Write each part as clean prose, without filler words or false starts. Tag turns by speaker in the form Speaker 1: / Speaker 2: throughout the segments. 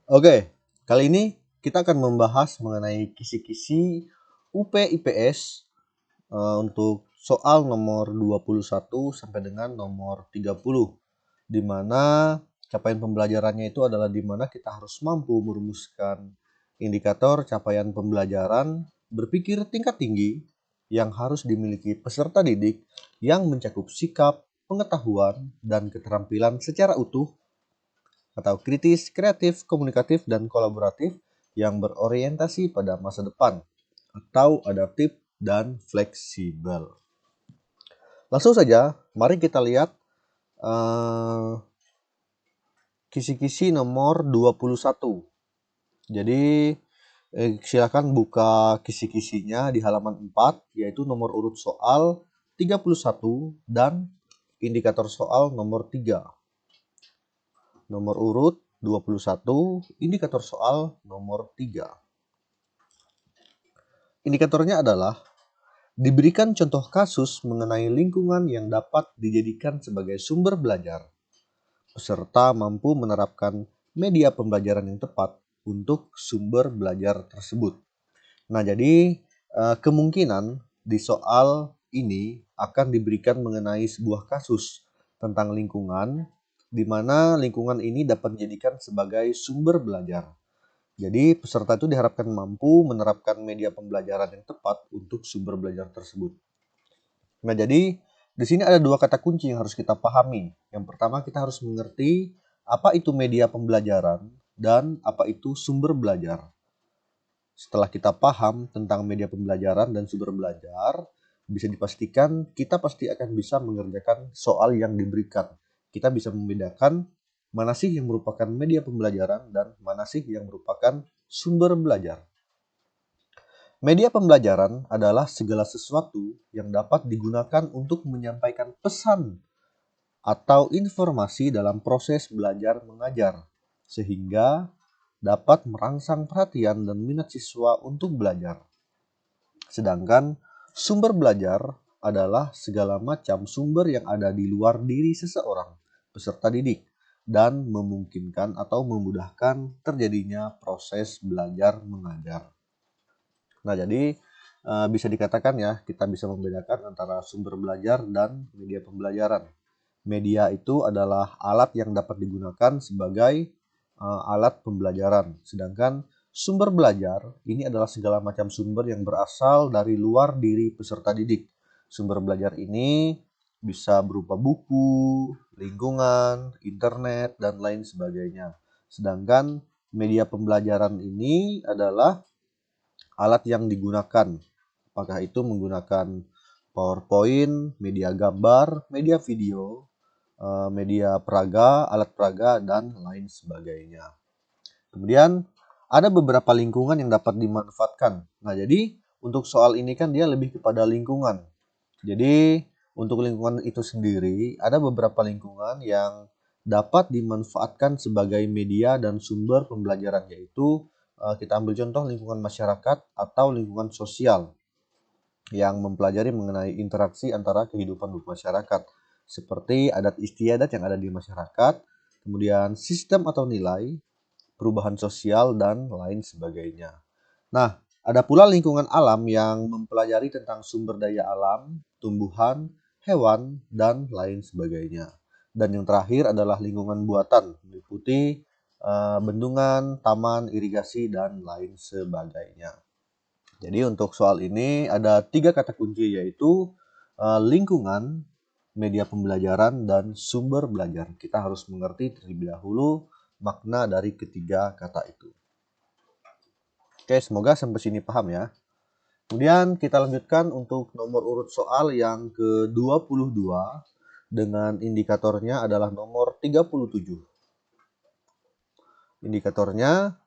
Speaker 1: Oke, kali ini kita akan membahas mengenai kisi-kisi UP-IPS untuk soal nomor 21 sampai dengan nomor 30, di mana capaian pembelajarannya itu adalah di mana kita harus mampu merumuskan indikator capaian pembelajaran berpikir tingkat tinggi yang harus dimiliki peserta didik yang mencakup sikap, pengetahuan, dan keterampilan secara utuh atau kritis, kreatif, komunikatif, dan kolaboratif yang berorientasi pada masa depan atau adaptif dan fleksibel. Langsung saja, mari kita lihat kisi-kisi nomor 21. Jadi silakan buka kisi-kisinya di halaman 4, yaitu nomor urut soal 31 dan indikator soal nomor 3. Nomor urut 21, indikator soal nomor 3. Indikatornya adalah diberikan contoh kasus mengenai lingkungan yang dapat dijadikan sebagai sumber belajar. Peserta mampu menerapkan media pembelajaran yang tepat untuk sumber belajar tersebut. Nah, jadi kemungkinan di soal ini akan diberikan mengenai sebuah kasus tentang lingkungan, di mana lingkungan ini dapat dijadikan sebagai sumber belajar. Jadi peserta itu diharapkan mampu menerapkan media pembelajaran yang tepat untuk sumber belajar tersebut. Nah, jadi di sini ada dua kata kunci yang harus kita pahami. Yang pertama, kita harus mengerti apa itu media pembelajaran dan apa itu sumber belajar. Setelah kita paham tentang media pembelajaran dan sumber belajar, bisa dipastikan kita pasti akan bisa mengerjakan soal yang diberikan. Kita bisa membedakan mana sih yang merupakan media pembelajaran dan mana sih yang merupakan sumber belajar. Media pembelajaran adalah segala sesuatu yang dapat digunakan untuk menyampaikan pesan atau informasi dalam proses belajar mengajar, sehingga dapat merangsang perhatian dan minat siswa untuk belajar. Sedangkan sumber belajar adalah segala macam sumber yang ada di luar diri seseorang, peserta didik, dan memungkinkan atau memudahkan terjadinya proses belajar mengajar. Nah, jadi bisa dikatakan ya, kita bisa membedakan antara sumber belajar dan media pembelajaran. Media itu adalah alat yang dapat digunakan sebagai alat pembelajaran. Sedangkan sumber belajar ini adalah segala macam sumber yang berasal dari luar diri peserta didik. Sumber belajar ini bisa berupa buku, lingkungan, internet, dan lain sebagainya. Sedangkan media pembelajaran ini adalah alat yang digunakan. Apakah itu menggunakan PowerPoint, media gambar, media video, media peraga, alat peraga, dan lain sebagainya. Kemudian ada beberapa lingkungan yang dapat dimanfaatkan. Nah, jadi untuk soal ini kan dia lebih kepada lingkungan. Jadi untuk lingkungan itu sendiri ada beberapa lingkungan yang dapat dimanfaatkan sebagai media dan sumber pembelajaran, yaitu kita ambil contoh lingkungan masyarakat atau lingkungan sosial yang mempelajari mengenai interaksi antara kehidupan masyarakat, seperti adat istiadat yang ada di masyarakat, kemudian sistem atau nilai, perubahan sosial, dan lain sebagainya. Nah, ada pula lingkungan alam yang mempelajari tentang sumber daya alam, tumbuhan, hewan, dan lain sebagainya. Dan yang terakhir adalah lingkungan buatan, meliputi bendungan, taman, irigasi, dan lain sebagainya. Jadi untuk soal ini ada 3 kata kunci, yaitu lingkungan, media pembelajaran, dan sumber belajar. Kita harus mengerti terlebih dahulu makna dari ketiga kata itu. Oke, semoga sampai sini paham ya. Kemudian kita lanjutkan untuk nomor urut soal yang ke-22 dengan indikatornya adalah nomor 37. Indikatornya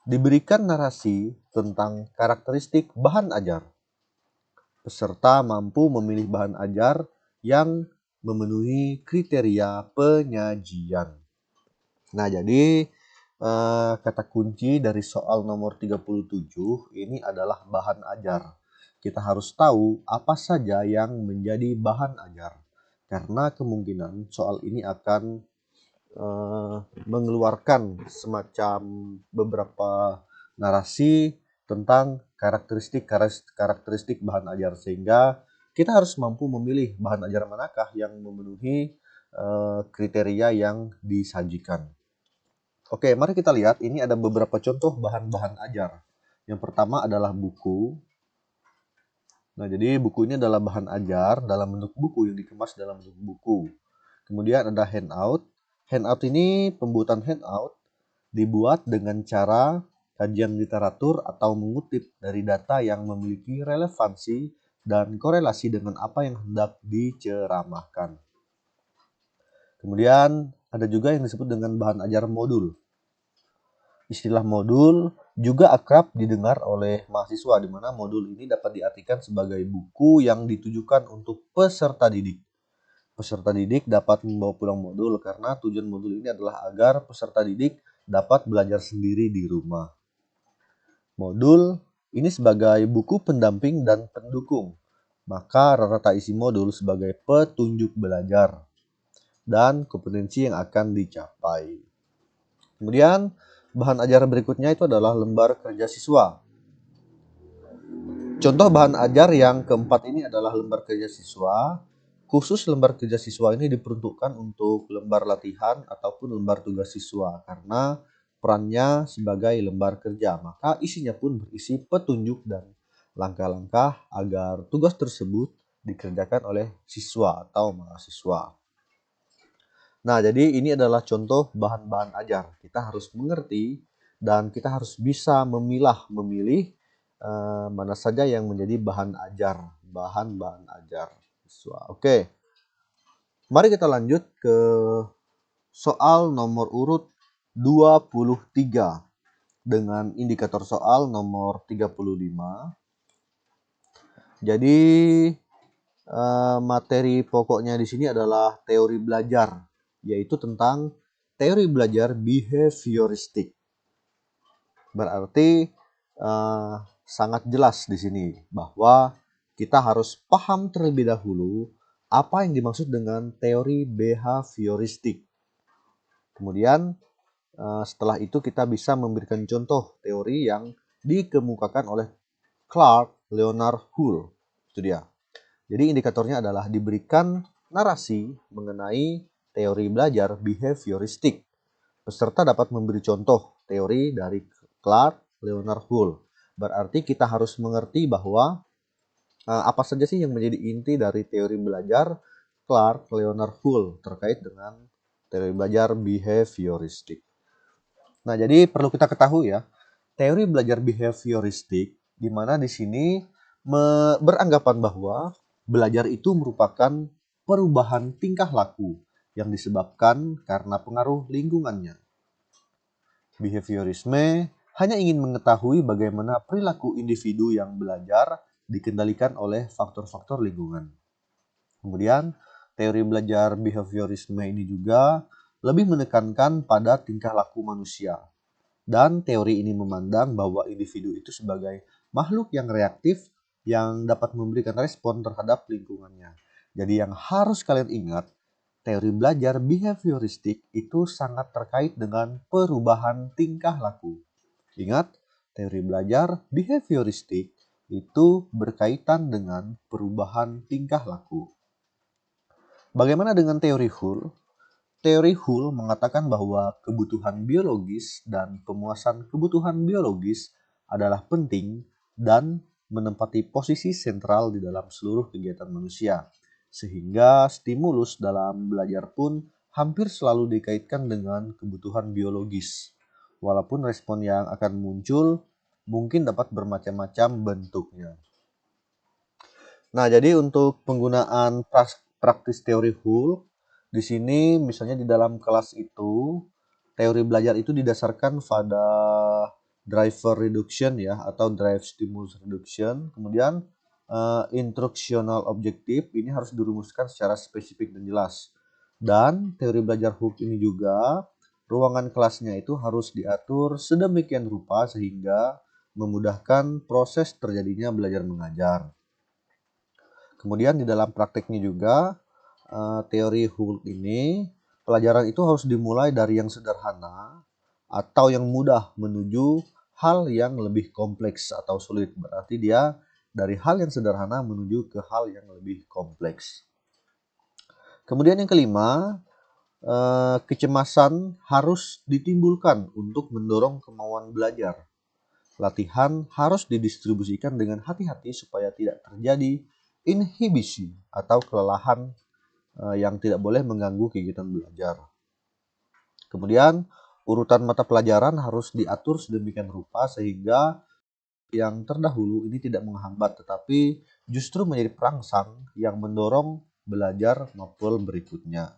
Speaker 1: diberikan narasi tentang karakteristik bahan ajar. Peserta mampu memilih bahan ajar yang memenuhi kriteria penyajian. Nah, jadi kata kunci dari soal nomor 37 ini adalah bahan ajar. Kita harus tahu apa saja yang menjadi bahan ajar, karena kemungkinan soal ini akan mengeluarkan semacam beberapa narasi tentang karakteristik bahan ajar, sehingga kita harus mampu memilih bahan ajar manakah yang memenuhi kriteria yang disajikan. Oke, mari kita lihat. Ini ada beberapa contoh bahan-bahan ajar. Yang pertama adalah buku. Nah, jadi buku ini adalah bahan ajar dalam bentuk buku yang dikemas dalam bentuk buku. Kemudian ada handout. Handout ini, pembuatan handout dibuat dengan cara kajian literatur atau mengutip dari data yang memiliki relevansi dan korelasi dengan apa yang hendak diceramahkan. Kemudian ada juga yang disebut dengan bahan ajar modul. Istilah modul juga akrab didengar oleh mahasiswa, di mana modul ini dapat diartikan sebagai buku yang ditujukan untuk peserta didik. Peserta didik dapat membawa pulang modul karena tujuan modul ini adalah agar peserta didik dapat belajar sendiri di rumah. Modul ini sebagai buku pendamping dan pendukung, maka rata-rata isi modul sebagai petunjuk belajar dan kompetensi yang akan dicapai. Kemudian bahan ajar berikutnya itu adalah lembar kerja siswa. Contoh bahan ajar yang keempat ini adalah lembar kerja siswa. Khusus lembar kerja siswa ini diperuntukkan untuk lembar latihan ataupun lembar tugas siswa karena perannya sebagai lembar kerja, maka isinya pun berisi petunjuk dan langkah-langkah agar tugas tersebut dikerjakan oleh siswa atau mahasiswa. Nah, jadi ini adalah contoh bahan-bahan ajar. Kita harus mengerti dan kita harus bisa memilih mana saja yang menjadi bahan bahan ajar siswa. Oke, mari kita lanjut ke soal nomor urut 23 dengan indikator soal nomor 35. Jadi materi pokoknya di sini adalah teori belajar, yaitu tentang teori belajar behavioristik. Berarti sangat jelas di sini bahwa kita harus paham terlebih dahulu apa yang dimaksud dengan teori behavioristik. Kemudian setelah itu kita bisa memberikan contoh teori yang dikemukakan oleh Clark Leonard Hull. Itu dia. Jadi indikatornya adalah diberikan narasi mengenai teori belajar behavioristik. Peserta dapat memberi contoh teori dari Clark Leonard Hull. Berarti kita harus mengerti bahwa apa saja sih yang menjadi inti dari teori belajar Clark Leonard Hull terkait dengan teori belajar behavioristik. Nah, jadi perlu kita ketahui ya, teori belajar behavioristik di mana di sini beranggapan bahwa belajar itu merupakan perubahan tingkah laku yang disebabkan karena pengaruh lingkungannya. Behaviorisme hanya ingin mengetahui bagaimana perilaku individu yang belajar dikendalikan oleh faktor-faktor lingkungan. Kemudian, teori belajar behaviorisme ini juga lebih menekankan pada tingkah laku manusia. Dan teori ini memandang bahwa individu itu sebagai makhluk yang reaktif yang dapat memberikan respon terhadap lingkungannya. Jadi yang harus kalian ingat, teori belajar behavioristik itu sangat terkait dengan perubahan tingkah laku. Ingat, teori belajar behavioristik itu berkaitan dengan perubahan tingkah laku. Bagaimana dengan teori Hull? Teori Hull mengatakan bahwa kebutuhan biologis dan pemuasan kebutuhan biologis adalah penting dan menempati posisi sentral di dalam seluruh kegiatan manusia, sehingga stimulus dalam belajar pun hampir selalu dikaitkan dengan kebutuhan biologis, walaupun respon yang akan muncul mungkin dapat bermacam-macam bentuknya. Nah, jadi untuk penggunaan praktis teori Hull, di sini misalnya di dalam kelas itu, teori belajar itu didasarkan pada driver reduction ya, atau drive stimulus reduction. Kemudian instructional objective ini harus dirumuskan secara spesifik dan jelas. Dan teori belajar Hull ini juga ruangan kelasnya itu harus diatur sedemikian rupa sehingga memudahkan proses terjadinya belajar mengajar. Kemudian di dalam prakteknya juga teori Hull ini pelajaran itu harus dimulai dari yang sederhana atau yang mudah menuju hal yang lebih kompleks atau sulit. Berarti dia dari hal yang sederhana menuju ke hal yang lebih kompleks. Kemudian yang kelima, kecemasan harus ditimbulkan untuk mendorong kemauan belajar. Latihan harus didistribusikan dengan hati-hati supaya tidak terjadi inhibisi atau kelelahan yang tidak boleh mengganggu kegiatan belajar. Kemudian urutan mata pelajaran harus diatur sedemikian rupa sehingga yang terdahulu ini tidak menghambat tetapi justru menjadi perangsang yang mendorong belajar novel berikutnya.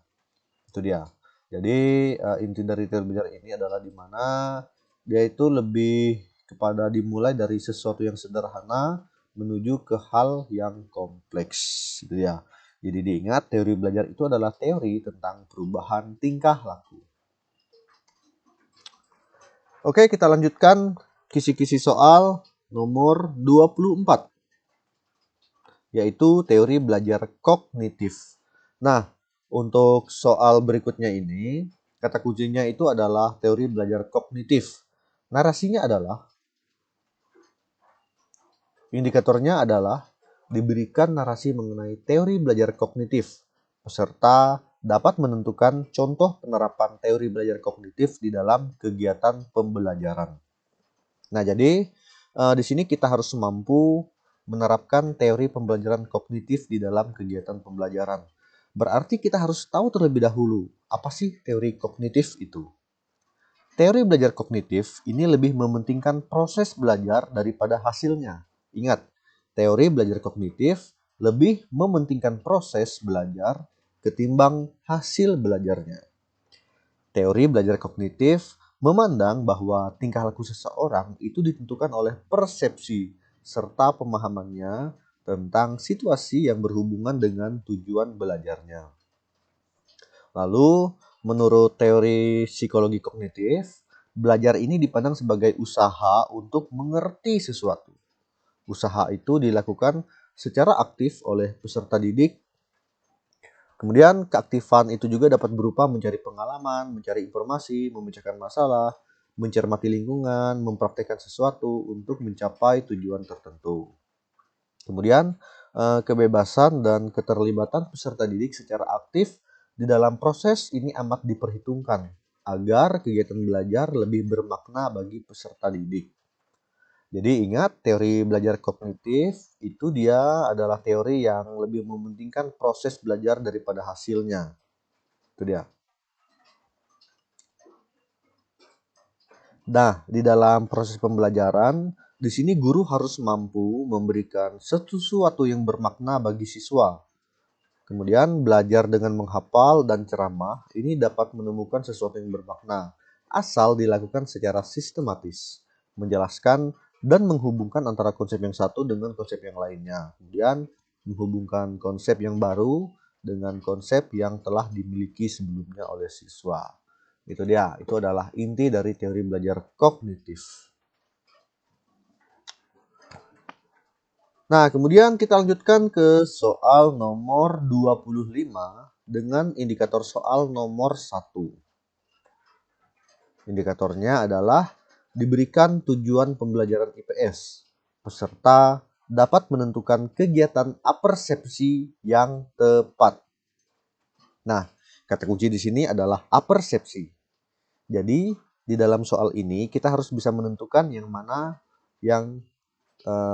Speaker 1: Itu dia. Jadi inti dari teori belajar ini adalah di mana dia itu lebih kepada dimulai dari sesuatu yang sederhana menuju ke hal yang kompleks. Itu ya. Jadi diingat teori belajar itu adalah teori tentang perubahan tingkah laku. Oke, kita lanjutkan kisi-kisi soal nomor 24, yaitu teori belajar kognitif. Nah, untuk soal berikutnya ini, kata kuncinya itu adalah teori belajar kognitif. Narasinya adalah, indikatornya adalah diberikan narasi mengenai teori belajar kognitif. Peserta dapat menentukan contoh penerapan teori belajar kognitif di dalam kegiatan pembelajaran. Nah, jadi di sini kita harus mampu menerapkan teori pembelajaran kognitif di dalam kegiatan pembelajaran. Berarti kita harus tahu terlebih dahulu apa sih teori kognitif itu. Teori belajar kognitif ini lebih mementingkan proses belajar daripada hasilnya. Ingat, teori belajar kognitif lebih mementingkan proses belajar ketimbang hasil belajarnya. Teori belajar kognitif memandang bahwa tingkah laku seseorang itu ditentukan oleh persepsi serta pemahamannya tentang situasi yang berhubungan dengan tujuan belajarnya. Lalu, menurut teori psikologi kognitif, belajar ini dipandang sebagai usaha untuk mengerti sesuatu. Usaha itu dilakukan secara aktif oleh peserta didik. Kemudian keaktifan itu juga dapat berupa mencari pengalaman, mencari informasi, memecahkan masalah, mencermati lingkungan, mempraktekkan sesuatu untuk mencapai tujuan tertentu. Kemudian kebebasan dan keterlibatan peserta didik secara aktif di dalam proses ini amat diperhitungkan agar kegiatan belajar lebih bermakna bagi peserta didik. Jadi ingat, teori belajar kognitif itu dia adalah teori yang lebih mementingkan proses belajar daripada hasilnya. Itu dia. Nah, di dalam proses pembelajaran, di sini guru harus mampu memberikan sesuatu yang bermakna bagi siswa. Kemudian belajar dengan menghafal dan ceramah ini dapat menemukan sesuatu yang bermakna asal dilakukan secara sistematis, menjelaskan dan menghubungkan antara konsep yang satu dengan konsep yang lainnya. Kemudian menghubungkan konsep yang baru dengan konsep yang telah dimiliki sebelumnya oleh siswa. Itu dia, itu adalah inti dari teori belajar kognitif. Nah, kemudian kita lanjutkan ke soal nomor 25 dengan indikator soal nomor 1. Indikatornya adalah diberikan tujuan pembelajaran IPS. Peserta dapat menentukan kegiatan apersepsi yang tepat. Nah, kata kunci di sini adalah apersepsi. Jadi, di dalam soal ini kita harus bisa menentukan yang mana yang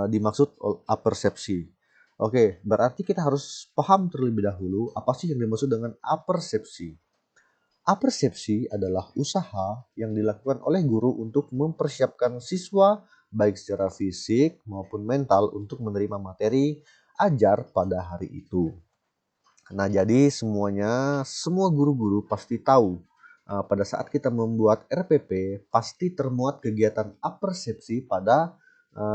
Speaker 1: dimaksud apersepsi. Oke, berarti kita harus paham terlebih dahulu apa sih yang dimaksud dengan apersepsi. Apersepsi adalah usaha yang dilakukan oleh guru untuk mempersiapkan siswa baik secara fisik maupun mental untuk menerima materi ajar pada hari itu. Nah, jadi semua guru-guru pasti tahu pada saat kita membuat RPP pasti termuat kegiatan apersepsi pada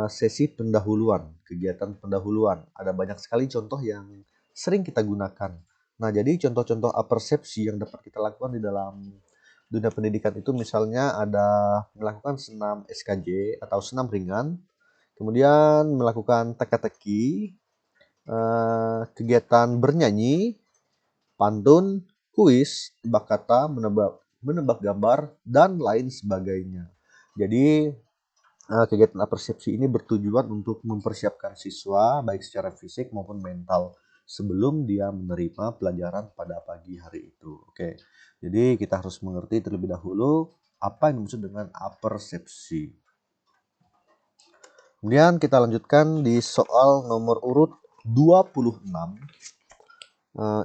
Speaker 1: sesi pendahuluan, kegiatan pendahuluan. Ada banyak sekali contoh yang sering kita gunakan. Nah, jadi contoh-contoh apersepsi yang dapat kita lakukan di dalam dunia pendidikan itu misalnya ada melakukan senam SKJ atau senam ringan, kemudian melakukan teka-teki, kegiatan bernyanyi, pantun, kuis, tebak kata, menebak gambar, dan lain sebagainya. Jadi kegiatan apersepsi ini bertujuan untuk mempersiapkan siswa baik secara fisik maupun mental sebelum dia menerima pelajaran pada pagi hari itu. Oke, jadi kita harus mengerti terlebih dahulu apa yang dimaksud dengan apersepsi. Kemudian kita lanjutkan di soal nomor urut 26,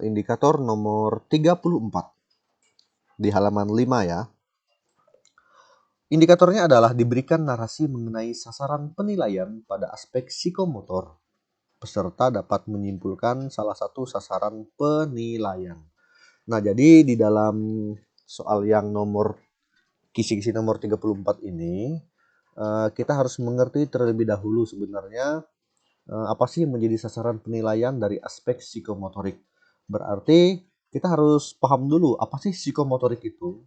Speaker 1: indikator nomor 34 di halaman 5 ya. Indikatornya adalah diberikan narasi mengenai sasaran penilaian pada aspek psikomotor. Peserta dapat menyimpulkan salah satu sasaran penilaian. Nah, jadi di dalam soal yang kisi-kisi nomor 34 ini, kita harus mengerti terlebih dahulu sebenarnya apa sih yang menjadi sasaran penilaian dari aspek psikomotorik. Berarti kita harus paham dulu apa sih psikomotorik itu.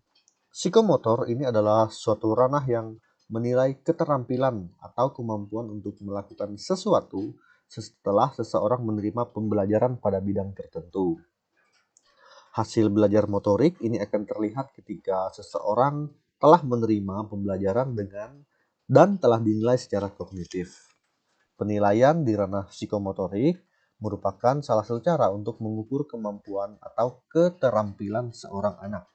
Speaker 1: Psikomotor ini adalah suatu ranah yang menilai keterampilan atau kemampuan untuk melakukan sesuatu setelah seseorang menerima pembelajaran pada bidang tertentu. Hasil belajar motorik ini akan terlihat ketika seseorang telah menerima pembelajaran dan telah dinilai secara kognitif. Penilaian di ranah psikomotorik merupakan salah satu cara untuk mengukur kemampuan atau keterampilan seorang anak.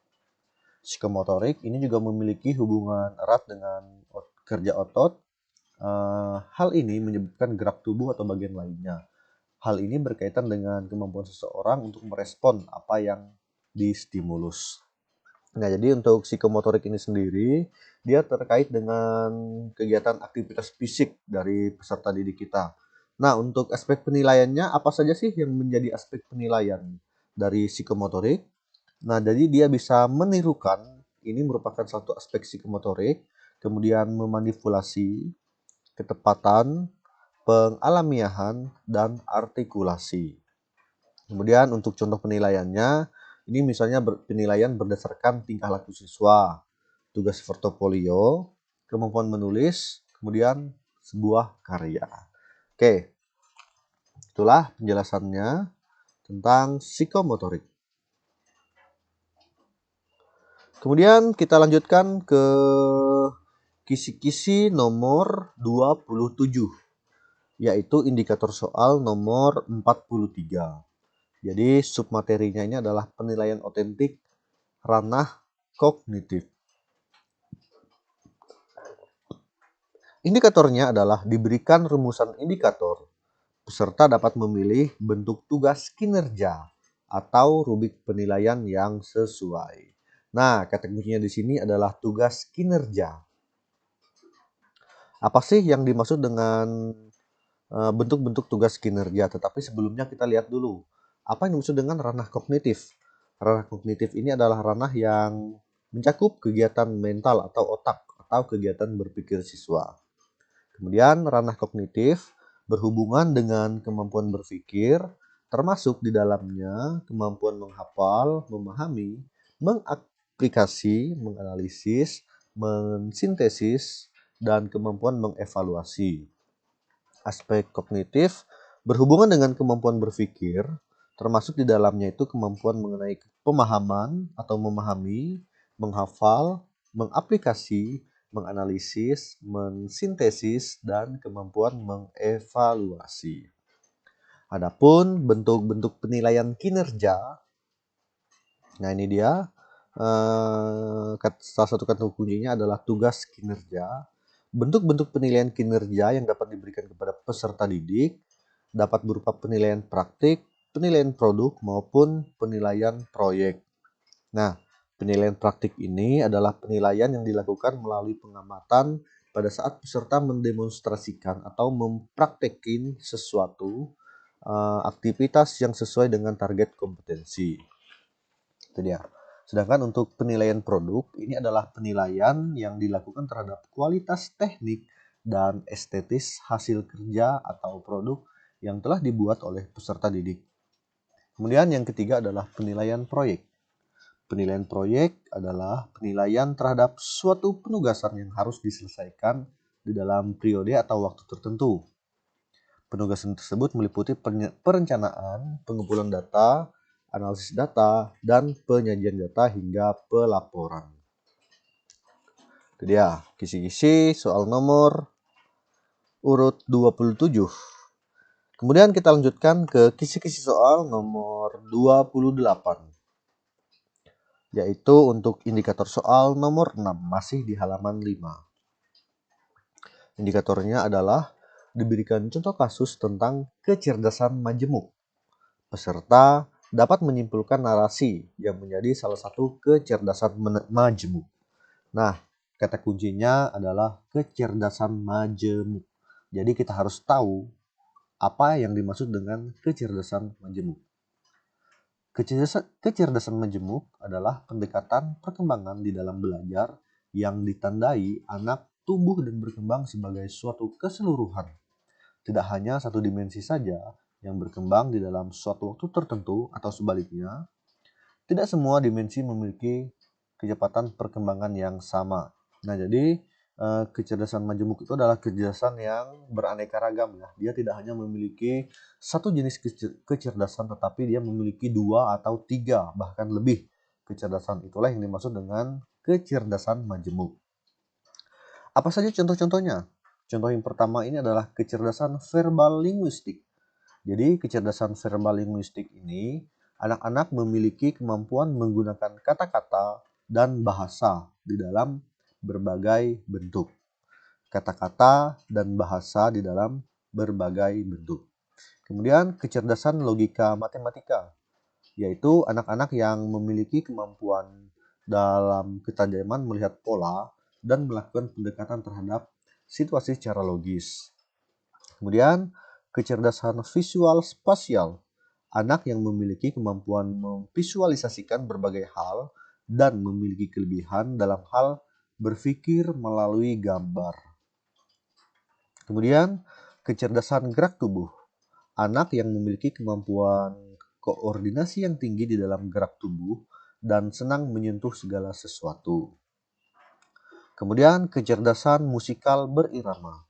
Speaker 1: Psikomotorik ini juga memiliki hubungan erat dengan kerja otot. Hal ini menyebabkan gerak tubuh atau bagian lainnya. Hal ini berkaitan dengan kemampuan seseorang untuk merespon apa yang distimulus. Nah, jadi untuk psikomotorik ini sendiri, dia terkait dengan kegiatan aktivitas fisik dari peserta didik kita. Nah, untuk aspek penilaiannya, apa saja sih yang menjadi aspek penilaian dari psikomotorik? Nah, jadi dia bisa menirukan, ini merupakan satu aspek psikomotorik, kemudian memanipulasi, ketepatan, pengalamiahan, dan artikulasi. Kemudian untuk contoh penilaiannya, ini misalnya penilaian berdasarkan tingkah laku siswa, tugas portofolio, kemampuan menulis, kemudian sebuah karya. Oke, itulah penjelasannya tentang psikomotorik. Kemudian kita lanjutkan ke kisi-kisi nomor 27, yaitu indikator soal nomor 43. Jadi submaterinya ini adalah penilaian otentik ranah kognitif. Indikatornya adalah diberikan rumusan indikator. Peserta dapat memilih bentuk tugas kinerja atau rubrik penilaian yang sesuai. Nah, kata kuncinya di sini adalah tugas kinerja. Apa sih yang dimaksud dengan bentuk-bentuk tugas kinerja? Tetapi sebelumnya kita lihat dulu, apa yang dimaksud dengan ranah kognitif? Ranah kognitif ini adalah ranah yang mencakup kegiatan mental atau otak atau kegiatan berpikir siswa. Kemudian ranah kognitif berhubungan dengan kemampuan berpikir, termasuk di dalamnya kemampuan menghafal, memahami, mengaplikasi, menganalisis, mensintesis, dan kemampuan mengevaluasi. Aspek kognitif berhubungan dengan kemampuan berpikir, termasuk di dalamnya itu kemampuan mengenai pemahaman atau memahami, menghafal, mengaplikasi, menganalisis, mensintesis, dan kemampuan mengevaluasi. Adapun bentuk-bentuk penilaian kinerja, nah ini dia, salah satu kata kuncinya adalah tugas kinerja. Bentuk-bentuk penilaian kinerja yang dapat diberikan kepada peserta didik dapat berupa penilaian praktik, penilaian produk, maupun penilaian proyek. Nah, penilaian praktik ini adalah penilaian yang dilakukan melalui pengamatan pada saat peserta mendemonstrasikan atau mempraktekin sesuatu aktivitas yang sesuai dengan target kompetensi. Itu dia. Sedangkan untuk penilaian produk, ini adalah penilaian yang dilakukan terhadap kualitas teknik dan estetis hasil kerja atau produk yang telah dibuat oleh peserta didik. Kemudian yang ketiga adalah penilaian proyek. Penilaian proyek adalah penilaian terhadap suatu penugasan yang harus diselesaikan di dalam periode atau waktu tertentu. Penugasan tersebut meliputi perencanaan, pengumpulan data, analisis data, dan penyajian data hingga pelaporan. Itu dia kisi-kisi soal nomor urut 27. Kemudian kita lanjutkan ke kisi-kisi soal nomor 28. Yaitu untuk indikator soal nomor 6, masih di halaman 5. Indikatornya adalah diberikan contoh kasus tentang kecerdasan majemuk. Peserta dapat menyimpulkan narasi yang menjadi salah satu kecerdasan majemuk. Nah, kata kuncinya adalah kecerdasan majemuk. Jadi kita harus tahu apa yang dimaksud dengan kecerdasan majemuk. Kecerdasan majemuk adalah pendekatan perkembangan di dalam belajar yang ditandai anak tumbuh dan berkembang sebagai suatu keseluruhan. Tidak hanya satu dimensi saja yang berkembang di dalam suatu waktu tertentu atau sebaliknya. Tidak semua dimensi memiliki kecepatan perkembangan yang sama. Nah, jadi kecerdasan majemuk itu adalah kecerdasan yang beraneka ragam ya. Dia tidak hanya memiliki satu jenis kecerdasan, tetapi dia memiliki 2 atau 3 bahkan lebih kecerdasan. Itulah yang dimaksud dengan kecerdasan majemuk. Apa saja contoh-contohnya? Contoh yang pertama ini adalah kecerdasan verbal linguistik. Jadi kecerdasan verbal linguistik ini anak-anak memiliki kemampuan menggunakan kata-kata dan bahasa di dalam berbagai bentuk. Kata-kata dan bahasa di dalam berbagai bentuk. Kemudian kecerdasan logika matematika, yaitu anak-anak yang memiliki kemampuan dalam ketajaman melihat pola dan melakukan pendekatan terhadap situasi secara logis. Kemudian kecerdasan visual spasial, anak yang memiliki kemampuan memvisualisasikan berbagai hal dan memiliki kelebihan dalam hal berpikir melalui gambar. Kemudian, kecerdasan gerak tubuh, anak yang memiliki kemampuan koordinasi yang tinggi di dalam gerak tubuh dan senang menyentuh segala sesuatu. Kemudian, kecerdasan musikal berirama,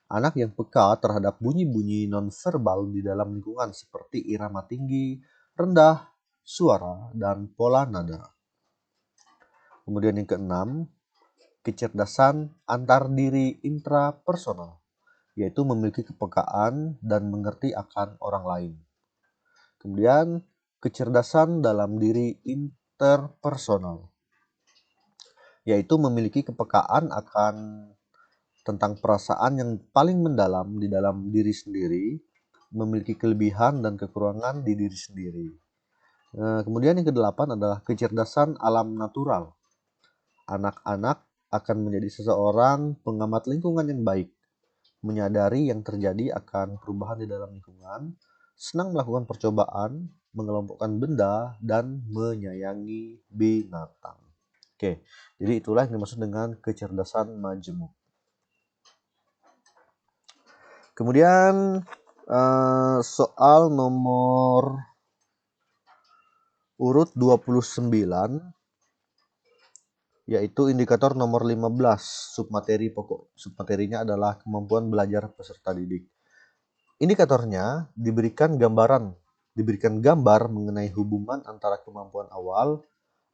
Speaker 1: anak yang peka terhadap bunyi-bunyi nonverbal di dalam lingkungan seperti irama tinggi, rendah, suara, dan pola nada. Kemudian yang keenam, kecerdasan antar diri intrapersonal, yaitu memiliki kepekaan dan mengerti akan orang lain. Kemudian kecerdasan dalam diri interpersonal, yaitu memiliki kepekaan akan tentang perasaan yang paling mendalam di dalam diri sendiri, memiliki kelebihan dan kekurangan di diri sendiri. Kemudian yang kedelapan adalah kecerdasan alam natural. Anak-anak akan menjadi seseorang pengamat lingkungan yang baik, menyadari yang terjadi akan perubahan di dalam lingkungan, senang melakukan percobaan, mengelompokkan benda, dan menyayangi binatang. Oke, jadi itulah yang dimaksud dengan kecerdasan majemuk. Kemudian soal nomor urut 29, yaitu indikator nomor 15, submateri pokok. Submaterinya adalah kemampuan belajar peserta didik. Indikatornya diberikan gambar mengenai hubungan antara kemampuan awal,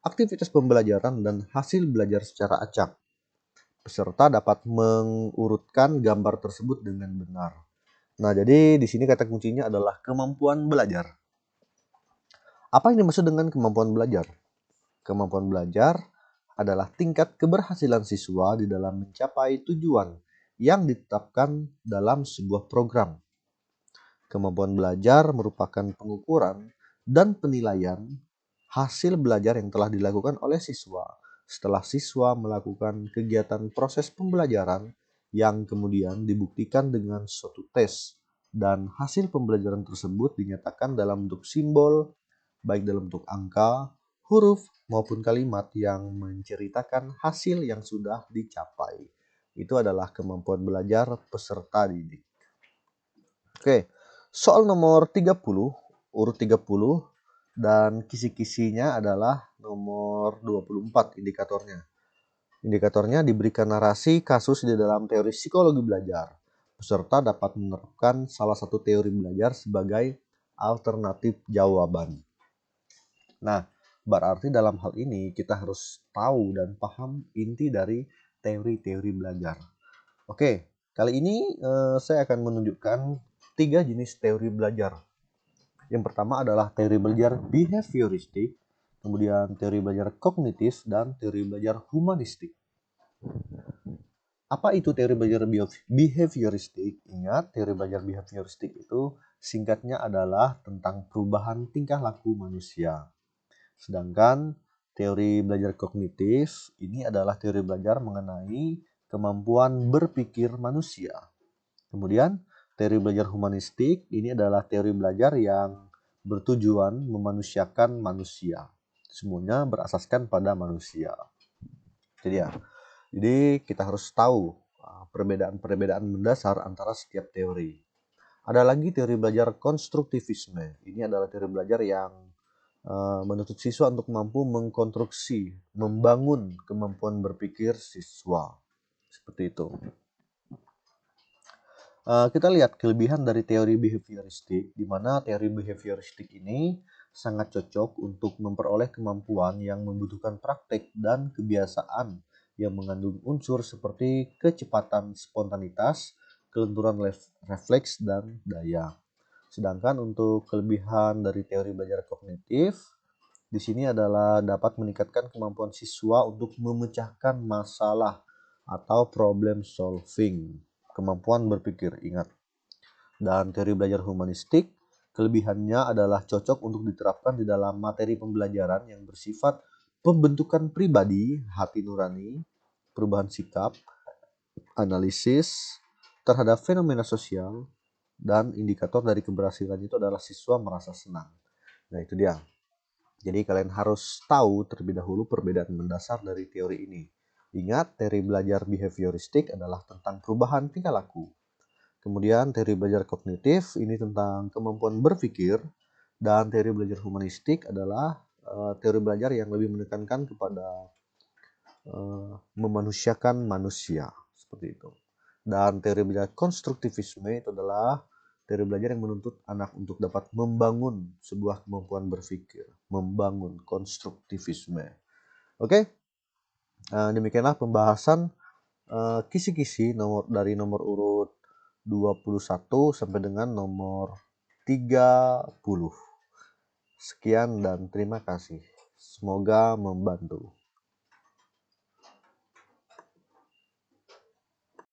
Speaker 1: aktivitas pembelajaran, dan hasil belajar secara acak. Peserta dapat mengurutkan gambar tersebut dengan benar. Nah, jadi di sini kata kuncinya adalah kemampuan belajar. Apa yang dimaksud dengan kemampuan belajar? Kemampuan belajar adalah tingkat keberhasilan siswa di dalam mencapai tujuan yang ditetapkan dalam sebuah program. Kemampuan belajar merupakan pengukuran dan penilaian hasil belajar yang telah dilakukan oleh siswa setelah siswa melakukan kegiatan proses pembelajaran yang kemudian dibuktikan dengan suatu tes, dan hasil pembelajaran tersebut dinyatakan dalam bentuk simbol, baik dalam bentuk angka, huruf, maupun kalimat yang menceritakan hasil yang sudah dicapai. Itu adalah kemampuan belajar peserta didik. Oke, soal nomor 30, urut 30, dan kisi-kisinya adalah nomor 24 indikatornya. Indikatornya diberikan narasi kasus di dalam teori psikologi belajar. Peserta dapat menerapkan salah satu teori belajar sebagai alternatif jawaban. Nah, berarti dalam hal ini kita harus tahu dan paham inti dari teori-teori belajar. Oke, kali ini saya akan menunjukkan 3 jenis teori belajar. Yang pertama adalah teori belajar behavioristik, kemudian teori belajar kognitif, dan teori belajar humanistik. Apa itu teori belajar behavioristik? Ingat, teori belajar behavioristik itu singkatnya adalah tentang perubahan tingkah laku manusia. Sedangkan teori belajar kognitif ini adalah teori belajar mengenai kemampuan berpikir manusia. Kemudian teori belajar humanistik ini adalah teori belajar yang bertujuan memanusiakan manusia. Semuanya berasaskan pada manusia. Jadi kita harus tahu perbedaan-perbedaan mendasar antara setiap teori. Ada lagi teori belajar konstruktivisme. Ini adalah teori belajar yang menuntut siswa untuk mampu mengkonstruksi, membangun kemampuan berpikir siswa. Seperti itu. Kita lihat kelebihan dari teori behavioristik, di mana teori behavioristik ini sangat cocok untuk memperoleh kemampuan yang membutuhkan praktek dan kebiasaan yang mengandung unsur seperti kecepatan spontanitas, kelenturan refleks, dan daya. Sedangkan untuk kelebihan dari teori belajar kognitif, di sini adalah dapat meningkatkan kemampuan siswa untuk memecahkan masalah atau problem solving, kemampuan berpikir, ingat. Dan teori belajar humanistik, kelebihannya adalah cocok untuk diterapkan di dalam materi pembelajaran yang bersifat pembentukan pribadi, hati nurani, perubahan sikap, analisis terhadap fenomena sosial, dan indikator dari keberhasilan itu adalah siswa merasa senang. Nah, itu dia. Jadi kalian harus tahu terlebih dahulu perbedaan mendasar dari teori ini. Ingat, teori belajar behavioristik adalah tentang perubahan tingkah laku. Kemudian teori belajar kognitif ini tentang kemampuan berpikir, dan teori belajar humanistik adalah teori belajar yang lebih menekankan kepada memanusiakan manusia, seperti itu. Dan teori belajar konstruktivisme itu adalah teori belajar yang menuntut anak untuk dapat membangun sebuah kemampuan berpikir, membangun konstruktivisme. Oke, demikianlah pembahasan kisi-kisi dari nomor urut 21 sampai dengan nomor 30. Sekian dan terima kasih. Semoga membantu.